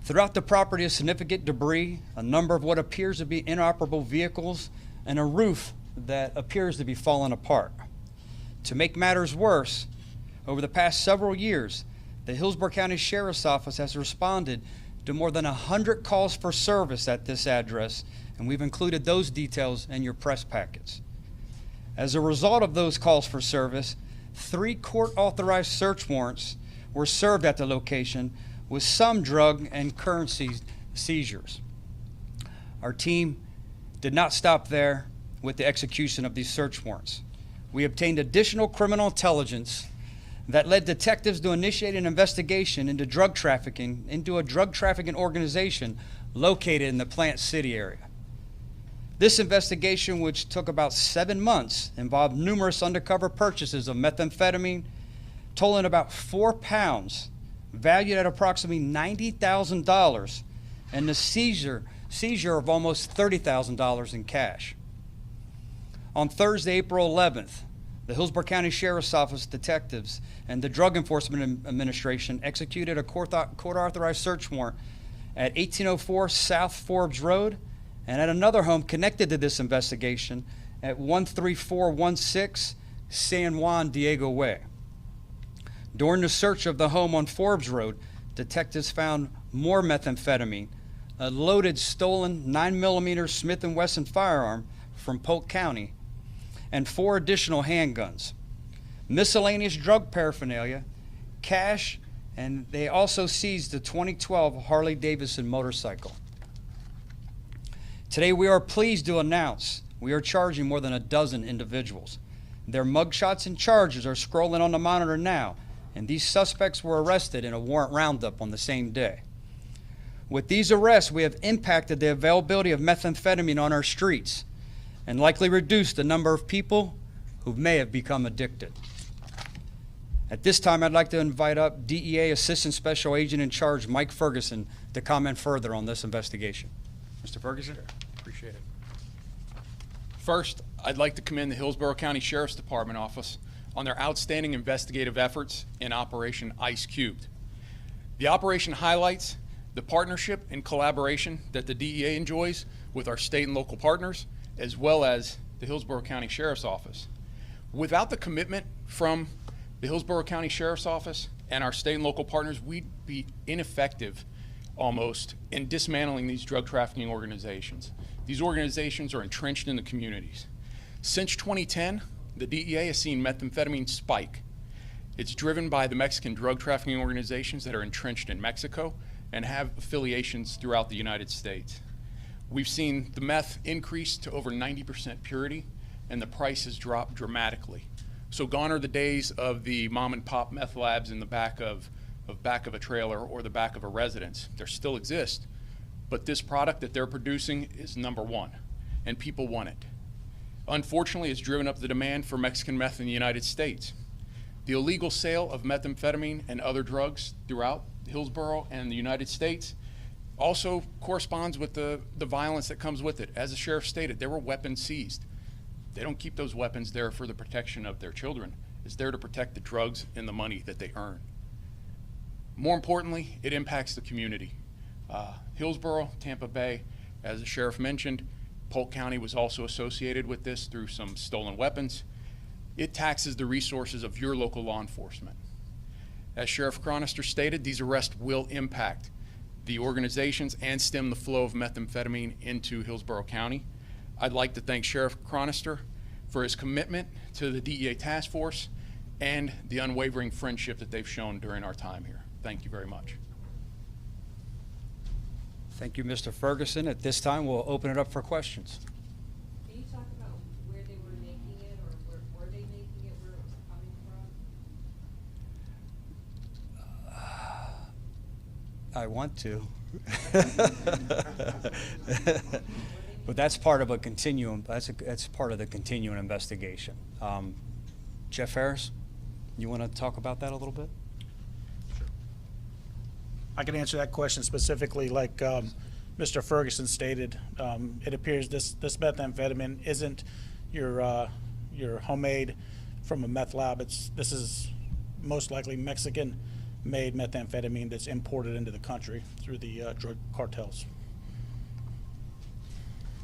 Throughout the property is significant debris, a number of what appears to be inoperable vehicles, and a roof that appears to be falling apart. To make matters worse, over the past several years, the Hillsborough County Sheriff's Office has responded to more than 100 calls for service at this address, and we've included those details in your press packets. As a result of those calls for service, 3 court-authorized search warrants were served at the location with some drug and currency seizures. Our team did not stop there with the execution of these search warrants. We obtained additional criminal intelligence that led detectives to initiate an investigation into a drug trafficking organization located in the Plant City area. This investigation, which took about 7 months, involved numerous undercover purchases of methamphetamine, totaling about 4 pounds, valued at approximately $90,000, and the seizure of almost $30,000 in cash. On Thursday, April 11th, the Hillsborough County Sheriff's Office detectives and the Drug Enforcement Administration executed a court-authorized search warrant at 1804 South Forbes Road and at another home connected to this investigation at 13416 San Juan Diego Way. During the search of the home on Forbes Road, detectives found more methamphetamine, a loaded stolen 9mm Smith & Wesson firearm from Polk County, and 4 additional handguns, miscellaneous drug paraphernalia, cash, and they also seized the 2012 Harley-Davidson motorcycle. Today we are pleased to announce we are charging more than a dozen individuals. Their mugshots and charges are scrolling on the monitor now, and these suspects were arrested in a warrant roundup on the same day. With these arrests, we have impacted the availability of methamphetamine on our streets and likely reduced the number of people who may have become addicted. At this time, I'd like to invite up DEA Assistant Special Agent in Charge, Mike Ferguson, to comment further on this investigation. Mr. Ferguson? Sure. Appreciate it. First, I'd like to commend the Hillsborough County Sheriff's Department Office on their outstanding investigative efforts in Operation Ice Cubed. The operation highlights the partnership and collaboration that the DEA enjoys with our state and local partners, as well as the Hillsborough County Sheriff's Office. Without the commitment from the Hillsborough County Sheriff's Office and our state and local partners, we'd be ineffective almost in dismantling these drug trafficking organizations. These organizations are entrenched in the communities. Since 2010, the DEA has seen methamphetamine spike. It's driven by the Mexican drug trafficking organizations that are entrenched in Mexico and have affiliations throughout the United States. We've seen the meth increase to over 90% purity, and the price has dropped dramatically. So gone are the days of the mom and pop meth labs in the back of a trailer or the back of a residence. There still exist, but this product that they're producing is #1, and people want it. Unfortunately, it's driven up the demand for Mexican meth in the United States. The illegal sale of methamphetamine and other drugs throughout Hillsborough and the United States also corresponds with the violence that comes with it. As the sheriff stated, there were weapons seized. They don't keep those weapons there for the protection of their children. It's there to protect the drugs and the money that they earn. More importantly, it impacts the community. Hillsborough, Tampa Bay, as the sheriff mentioned, Polk County was also associated with this through some stolen weapons. It taxes the resources of your local law enforcement. As Sheriff Chronister stated, these arrests will impact the organizations and stem the flow of methamphetamine into Hillsborough County. I'd like to thank Sheriff Chronister for his commitment to the DEA task force and the unwavering friendship that they've shown during our time here. Thank you very much. Thank you, Mr. Ferguson. At this time, we'll open it up for questions. Can you talk about where they were making it, or where were they making it, where it was coming from? I want to. But that's part of a continuum. That's part of the continuing investigation. Jeff Harris, you want to talk about that a little bit? I can answer that question specifically. Like Mr. Ferguson stated, it appears this methamphetamine isn't your homemade from a meth lab. This is most likely Mexican made methamphetamine that's imported into the country through the drug cartels.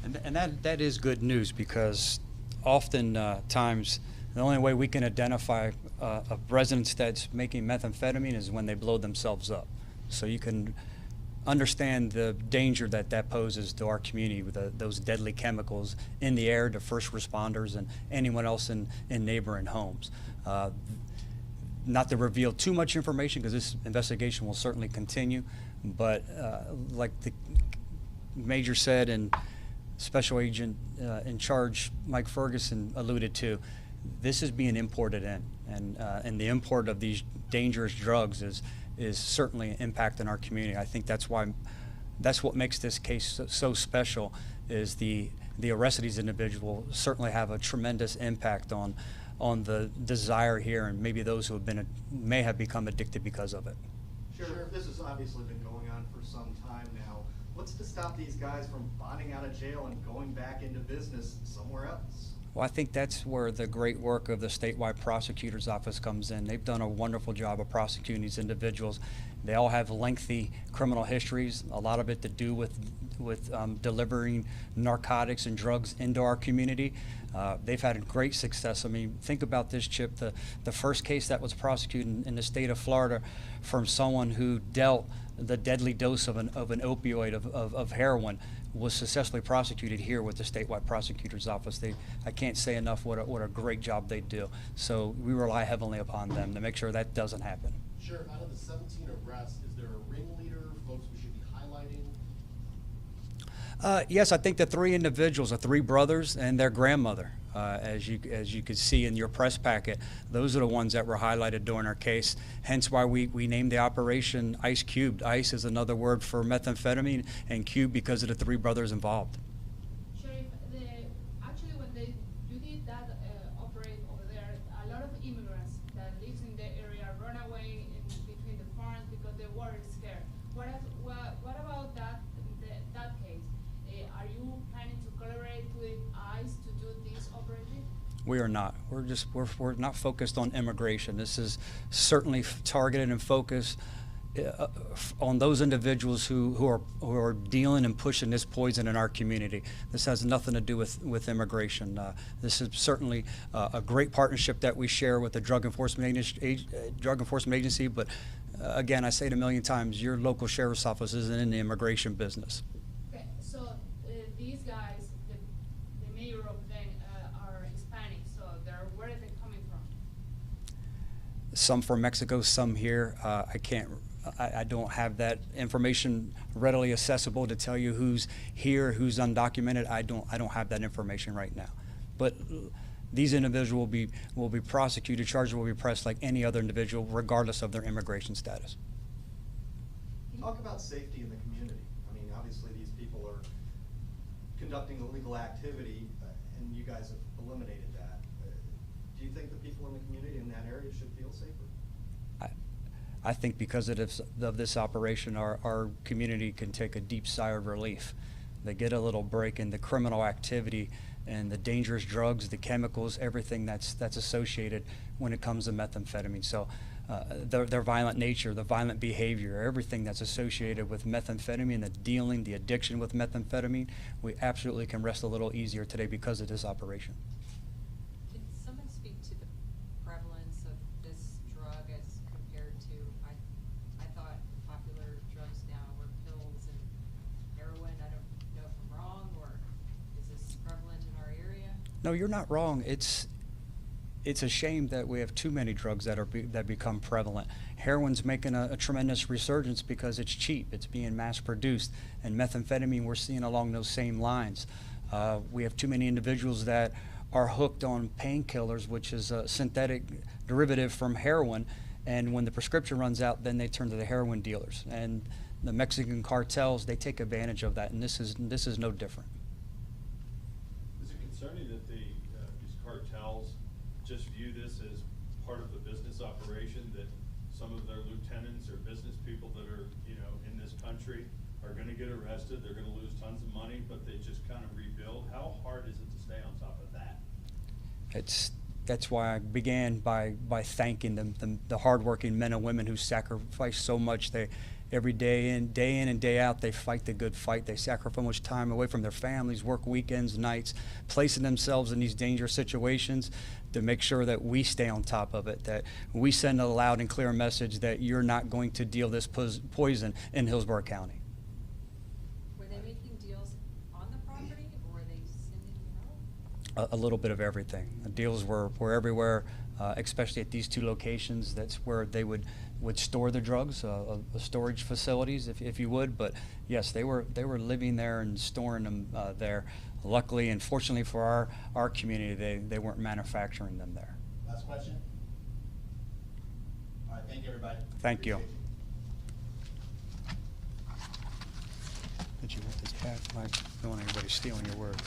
And that is good news, because often times the only way we can identify a resident that's making methamphetamine is when they blow themselves up. So you can understand the danger that poses to our community with those deadly chemicals in the air to first responders and anyone else in neighboring homes. Not to reveal too much information, because this investigation will certainly continue, but like the Major said and Special Agent in charge Mike Ferguson alluded to, this is being imported in, and the import of these dangerous drugs is certainly impacting our community. I think that's what makes this case so special, is the arrest of these individuals certainly have a tremendous impact on the desire here, and maybe those who may have become addicted because of it. Sheriff, this has obviously been going on for some time now. What's to stop these guys from bonding out of jail and going back into business somewhere else? Well, I think that's where the great work of the statewide prosecutor's office comes in. They've done a wonderful job of prosecuting these individuals. They all have lengthy criminal histories, a lot of it to do with delivering narcotics and drugs into our community. They've had great success. I mean, think about this, Chip. The first case that was prosecuted in the state of Florida from someone who dealt the deadly dose of an opioid of heroin was successfully prosecuted here with the statewide prosecutor's office. I can't say enough what a great job they do. So we rely heavily upon them to make sure that doesn't happen. Sheriff, out of the 17 arrests, is there a ringleader, folks we should be highlighting? Yes, I think the three individuals, the three brothers and their grandmother, as you could see in your press packet, those are the ones that were highlighted during our case. Hence why we named the operation Ice Cubed. Ice is another word for methamphetamine, and cube because of the three brothers involved. Sheriff, actually when you did that operate over there, a lot of immigrants that lives in the area run away in between the farms because they were scared. What about that case? Are you planning to collaborate with ICE to do this operation? We are not. We're not focused on immigration. This is certainly targeted and focused on those individuals who are dealing and pushing this poison in our community. This has nothing to do with immigration. This is certainly a great partnership that we share with the Drug Enforcement Agency. But again, I say it a million times: your local sheriff's office isn't in the immigration business. Okay, so these guys, the mayor of them are Hispanic, so where are they coming from? Some from Mexico, some here. I don't have that information readily accessible to tell you who's here, who's undocumented. I don't have that information right now. But these individuals will be prosecuted, charges will be pressed like any other individual, regardless of their immigration status. Talk about safety in the community. I mean, obviously these people are conducting illegal activity, and you guys have eliminated that. Do you think the people in the community in that area should feel safer? I think because of this operation, our community can take a deep sigh of relief. They get a little break in the criminal activity and the dangerous drugs, the chemicals, everything that's associated when it comes to methamphetamine. So their violent nature, the violent behavior, everything that's associated with methamphetamine, the dealing, the addiction with methamphetamine, we absolutely can rest a little easier today because of this operation. Can someone speak to the prevalence of this drug as compared to, I thought popular drugs now were pills and heroin. I don't know if I'm wrong, or is this prevalent in our area? No, you're not wrong. It's a shame that we have too many drugs that become prevalent. Heroin's making a tremendous resurgence because it's cheap. It's being mass produced. And methamphetamine, we're seeing along those same lines. We have too many individuals that are hooked on painkillers, which is a synthetic derivative from heroin. And when the prescription runs out, then they turn to the heroin dealers. And the Mexican cartels, they take advantage of that. And this is no different. Is it concerning that these cartels just view this as part of the business operation, that some of their lieutenants or business people that are, in this country are going to get arrested, they're going to lose tons of money, but they just kind of rebuild? How hard is it to stay on top of that? That's why I began by thanking them, the hardworking men and women who sacrifice so much. They every day in and day out, they fight the good fight. They sacrifice much time away from their families, work weekends, nights, placing themselves in these dangerous situations to make sure that we stay on top of it, that we send a loud and clear message that you're not going to deal this poison in Hillsborough County. Were they making deals on the property, or were they sending it out? A little bit of everything. The deals were everywhere, especially at these two locations. That's where they would store the drugs, storage facilities, if you would. But yes, they were living there and storing them there. Luckily and fortunately for our community, they weren't manufacturing them there. Last question? All right, thank you, everybody. Thank you. Appreciate Did you want this back? I don't want anybody stealing your words.